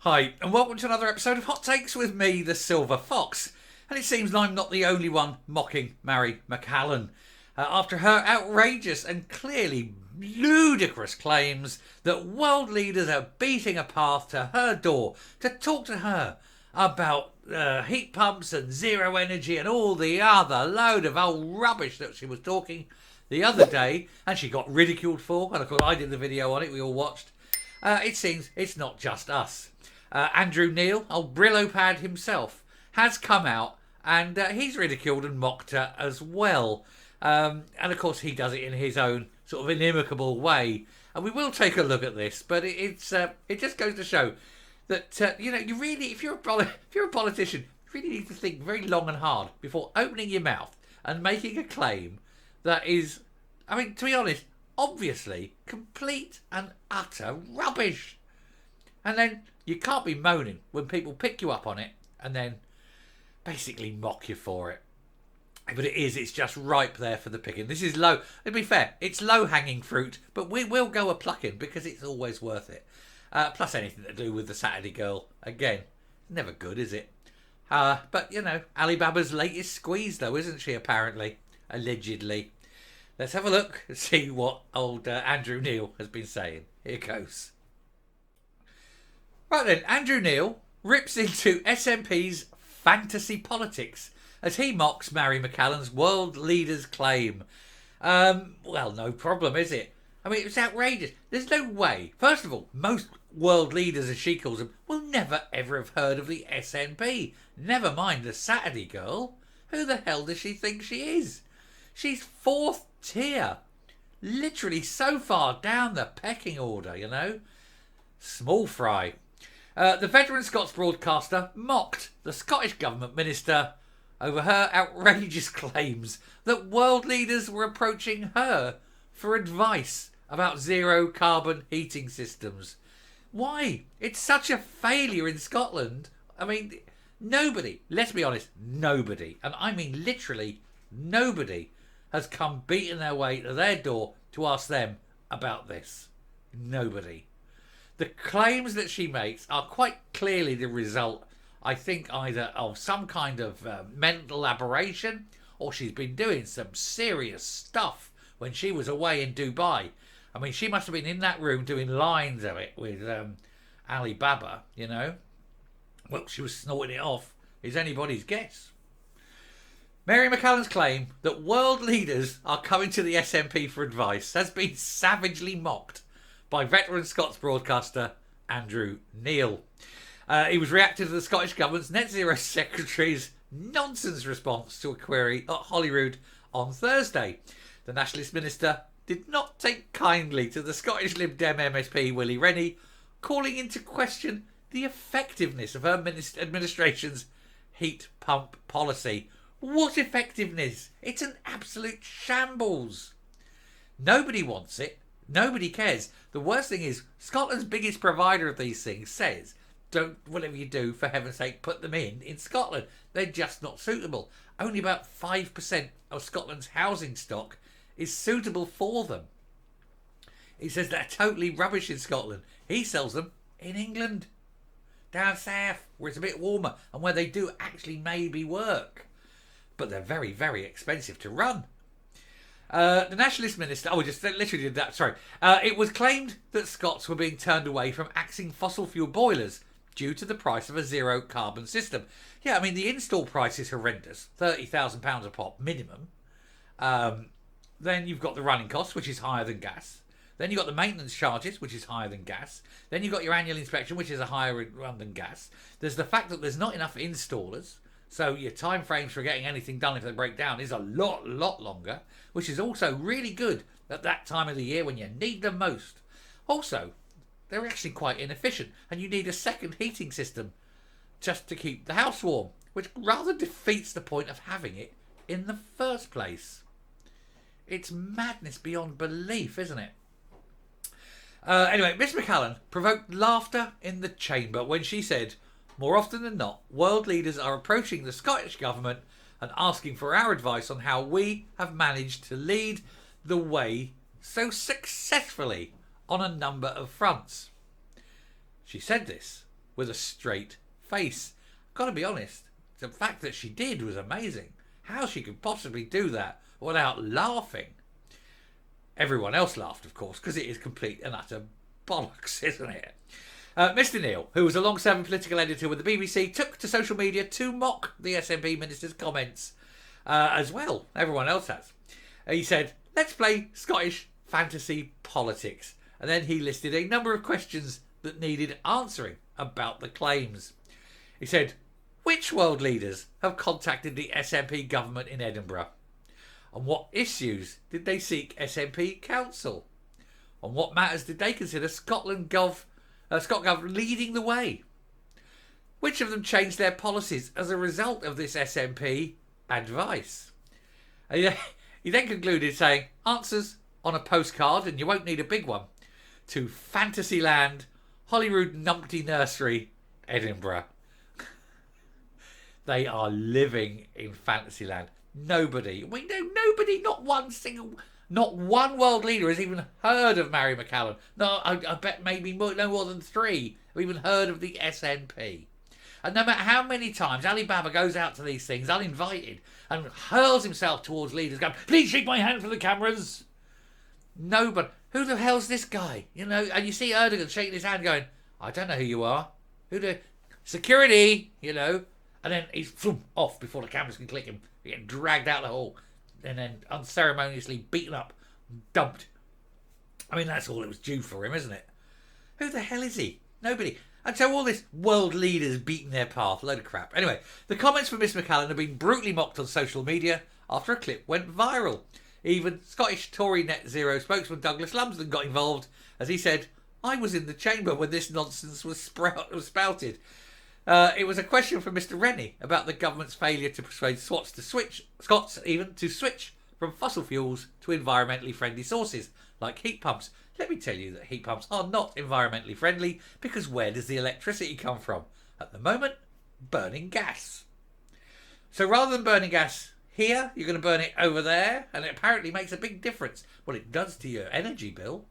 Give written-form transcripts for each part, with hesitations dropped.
Hi, and welcome to another episode of Hot Takes with me, the Silver Fox. And it seems I'm not the only one mocking Mairi McAllan after her outrageous and clearly ludicrous claims that world leaders are beating a path to her door to talk to her about heat pumps and zero energy and all the other load of old rubbish that she was talking the other day, and she got ridiculed for. And of course, I did the video on it, we all watched. It seems it's not just us. Andrew Neil, old Brillo pad himself, has come out and he's ridiculed and mocked her as well. And of course, he does it in his own sort of inimicable way. And we will take a look at this, but it just goes to show that you really, if you're a politician, you really need to think very long and hard before opening your mouth and making a claim that is, I mean, to be honest, obviously complete and utter rubbish. And then you can't be moaning when people pick you up on it and then basically mock you for it. But it's just ripe there for the picking. This is low. To be fair, it's low-hanging fruit, but we will go a plucking because it's always worth it. Plus anything to do with the Saturday girl. Again, never good, is it? But, Alibaba's latest squeeze, though, isn't she, apparently? Allegedly. Let's have a look and see what old Andrew Neil has been saying. Here goes. Right then, Andrew Neil rips into SNP's fantasy politics as he mocks Mairi McAllan's world leaders claim. Well, no problem, is it? I mean, it's outrageous. There's no way. First of all, most world leaders, as she calls them, will never ever have heard of the SNP. Never mind the Saturday girl. Who the hell does she think she is? She's fourth tier. Literally so far down the pecking order, Small fry. The veteran Scots broadcaster mocked the Scottish Government minister over her outrageous claims that world leaders were approaching her for advice about zero carbon heating systems. Why? It's such a failure in Scotland. I mean, nobody, let's be honest, nobody, and I mean literally nobody, has come beating their way to their door to ask them about this. Nobody. The claims that she makes are quite clearly the result, I think, either of some kind of mental aberration, or she's been doing some serious stuff when she was away in Dubai. I mean, she must have been in that room doing lines of it with Alibaba, Well, she was snorting it off is anybody's guess. Mairi McAllan's claim that world leaders are coming to the SNP for advice has been savagely mocked by veteran Scots broadcaster Andrew Neil. He was reacting to the Scottish Government's Net Zero Secretary's nonsense response to a query at Holyrood on Thursday. The Nationalist Minister did not take kindly to the Scottish Lib Dem MSP Willie Rennie calling into question the effectiveness of her administration's heat pump policy. What effectiveness? It's an absolute shambles. Nobody wants it. Nobody cares. The worst thing is, Scotland's biggest provider of these things says, don't, whatever you do, for heaven's sake, put them in Scotland. They're just not suitable. Only about 5% of Scotland's housing stock is suitable for them. He says they're totally rubbish in Scotland. He sells them in England, down south, where it's a bit warmer and where they do actually maybe work. But they're very, very expensive to run. The Nationalist Minister... Oh, we just literally did that, sorry. It was claimed that Scots were being turned away from axing fossil fuel boilers due to the price of a zero carbon system. Yeah, I mean, the install price is horrendous. £30,000 a pop, minimum. Then you've got the running costs, which is higher than gas. Then you've got the maintenance charges, which is higher than gas. Then you've got your annual inspection, which is a higher run than gas. There's the fact that there's not enough installers. So your time frames for getting anything done if they break down is a lot longer, which is also really good at that time of the year when you need them most. Also, they're actually quite inefficient, and you need a second heating system just to keep the house warm, which rather defeats the point of having it in the first place. It's madness beyond belief, isn't it? Anyway, Miss McAllan provoked laughter in the chamber when she said, more often than not, world leaders are approaching the Scottish Government and asking for our advice on how we have managed to lead the way so successfully on a number of fronts. She said this with a straight face. Got to be honest, the fact that she did was amazing. How she could possibly do that without laughing. Everyone else laughed, of course, because it is complete and utter bollocks, isn't it? Mr. Neil, who was a long-serving political editor with the BBC, took to social media to mock the SNP minister's comments as well. Everyone else has. He said, let's play Scottish fantasy politics. And then he listed a number of questions that needed answering about the claims. He said, which world leaders have contacted the SNP government in Edinburgh? On what issues did they seek SNP counsel? On what matters did they consider ScotGov leading the way? Which of them changed their policies as a result of this SNP advice? And he then concluded saying, answers on a postcard, and you won't need a big one, to Fantasyland, Holyrood Numpty Nursery, Edinburgh. They are living in Fantasyland. Nobody, not one world leader has even heard of Mairi McAllan. No, I bet maybe no more than 3 have even heard of the SNP. And no matter how many times Ali Baba goes out to these things uninvited and hurls himself towards leaders going, please shake my hand for the cameras. Nobody. Who the hell's this guy? And you see Erdogan shaking his hand going, I don't know who you are. Security, And then he's off before the cameras can click him. He gets dragged out the hall and then unceremoniously beaten up, dumped. I mean, that's all it was due for him, isn't it? Who the hell is he? Nobody. And so all this world leaders beating their path, load of crap. Anyway, the comments from Miss McAllan have been brutally mocked on social media after a clip went viral. Even Scottish Tory Net Zero spokesman Douglas Lumsden got involved, as he said, I was in the chamber when this nonsense was spouted. It was a question from Mr. Rennie about the government's failure to persuade Scots to switch from fossil fuels to environmentally friendly sources, like heat pumps. Let me tell you that heat pumps are not environmentally friendly, because where does the electricity come from? At the moment, burning gas. So rather than burning gas here, you're going to burn it over there, and it apparently makes a big difference. Well, it does to your energy bill.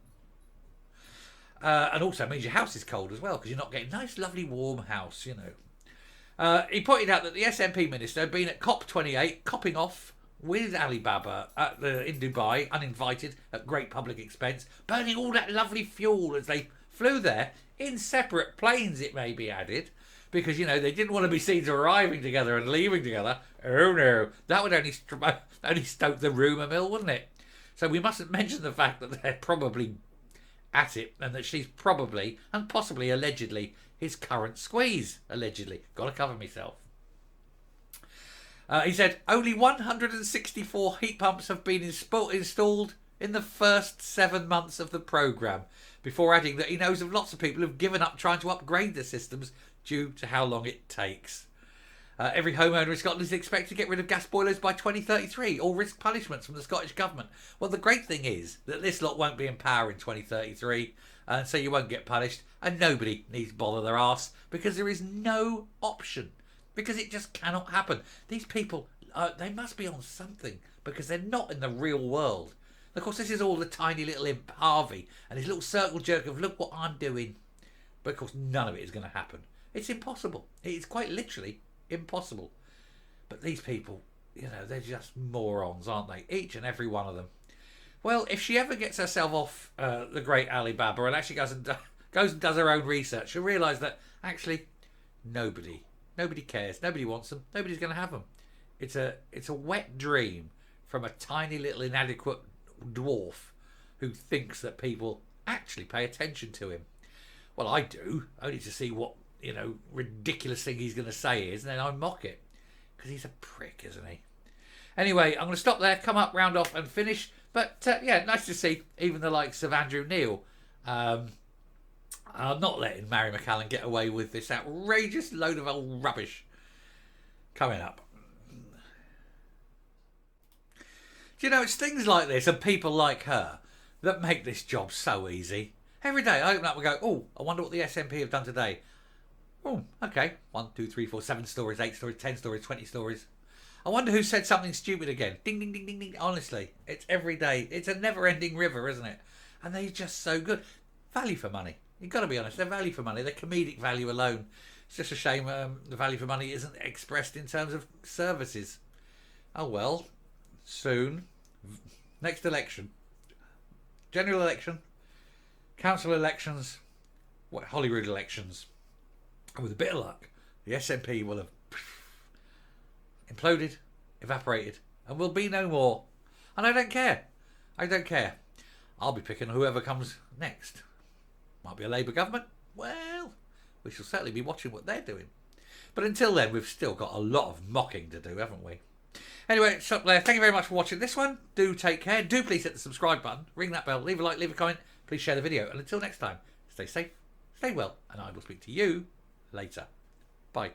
And also means your house is cold as well, because you're not getting a nice, lovely, warm house, He pointed out that the SNP minister had been at COP28, copping off with Ali Baba in Dubai, uninvited, at great public expense, burning all that lovely fuel as they flew there, in separate planes, it may be added, because, they didn't want to be seen arriving together and leaving together. Oh no, that would only stoke the rumour mill, wouldn't it? So we mustn't mention the fact that they're probably at it, and that she's probably, and possibly allegedly, his current squeeze. Allegedly. Got to cover myself. He said, only 164 heat pumps have been installed in the first 7 months of the programme, before adding that he knows of lots of people who've given up trying to upgrade the systems due to how long it takes. Every homeowner in Scotland is expected to get rid of gas boilers by 2033 or risk punishments from the Scottish Government. Well, the great thing is that this lot won't be in power in 2033, and so you won't get punished, and nobody needs to bother their arse, because there is no option, because it just cannot happen. These people, they must be on something, because they're not in the real world. And of course, this is all the tiny little imp Harvey and his little circle jerk of, look what I'm doing. But of course, none of it is going to happen. It's impossible. It's quite literally impossible. But these people, they're just morons, aren't they? Each and every one of them. Well, if she ever gets herself off the great Ali Baba and actually goes and does her own research, she'll realise that actually nobody cares, nobody wants them, nobody's going to have them. It's a wet dream from a tiny little inadequate dwarf who thinks that people actually pay attention to him. Well, I do, only to see what ridiculous thing he's going to say is, and then I mock it, because he's a prick, isn't he? Anyway, I'm going to stop there, come up, round off and finish. But nice to see even the likes of Andrew Neil are not letting Mairi McAllan get away with this outrageous load of old rubbish. Coming up. Do you know, it's things like this and people like her that make this job so easy. Every day I open up and go, oh, I wonder what the SNP have done today. Oh, okay. 1, 2, 3, 4, 7 stories, 8 stories, 10 stories, 20 stories. I wonder who said something stupid again. Ding, ding, ding, ding, ding. Honestly, it's every day. It's a never-ending river, isn't it? And they're just so good. Value for money. You've got to be honest. They're value for money. They're comedic value alone. It's just a shame the value for money isn't expressed in terms of services. Oh well. Soon. Next election. General election. Council elections. Holyrood elections. And with a bit of luck, the SNP will have imploded, evaporated, and will be no more. And I don't care. I don't care. I'll be picking whoever comes next. Might be a Labour government. Well, we shall certainly be watching what they're doing. But until then, we've still got a lot of mocking to do, haven't we? Anyway, it's up there. Thank you very much for watching this one. Do take care. Do please hit the subscribe button. Ring that bell. Leave a like. Leave a comment. Please share the video. And until next time, stay safe, stay well, and I will speak to you later. Bye.